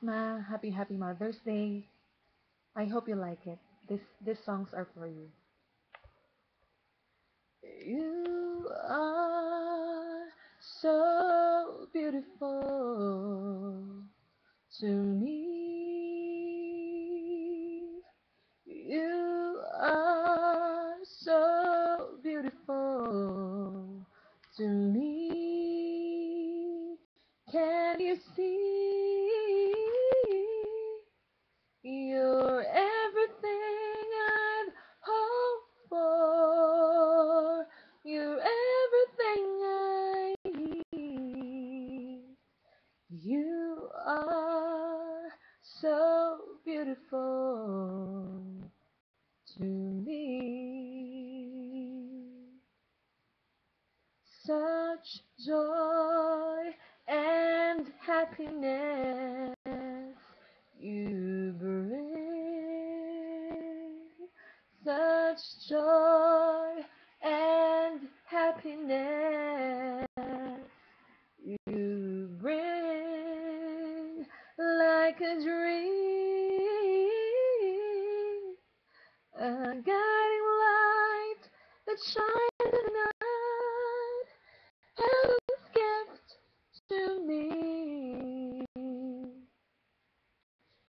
Ma, happy Mother's Day. I hope you like it. These songs are for you. You are so beautiful to me. You are so beautiful to me. Can you see? You're everything I've hoped for. You're everything I need. You are so beautiful to me. Such joy and happiness you bring. Such joy and happiness you bring, like a dream, a guiding light that shines in the night, heaven's gift to me.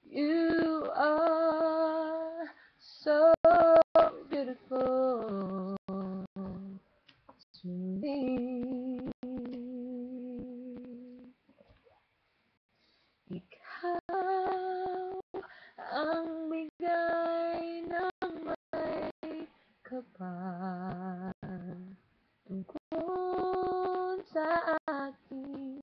You are so beautiful to me. Ikaw ang bigay ng may kapal tungkol sa aking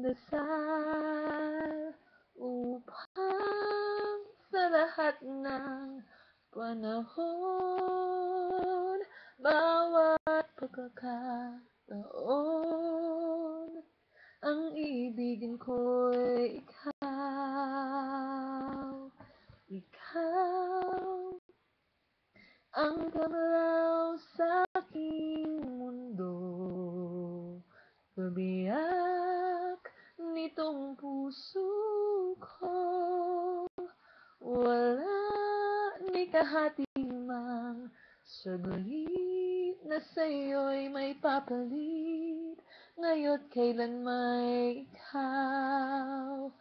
dasal upang sa lahat ng panahon, bawat pagkakataon, ang ibigin ko'y ikaw. Ikaw ang kamalaw sa aking mundo, pabiyak nitong puso ko. Wala ni kahatimang saglit na sa'yo'y may papalit, ngayo't kailan may ikaw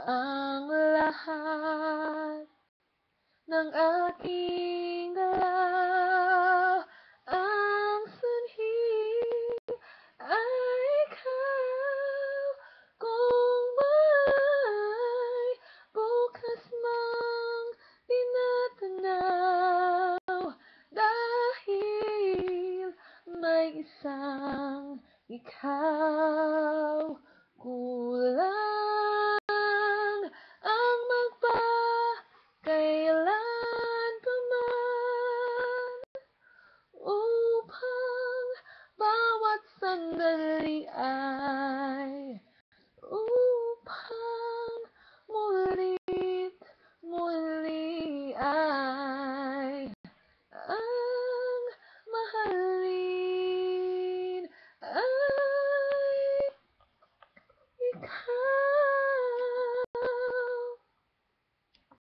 ang lahat ng aking galaw. Ang sanhi ay ikaw, kung may bukas mang tinatanaw, dahil may isang ikaw, kulang ang magpakailan pa man, upang bawat sandali ay upang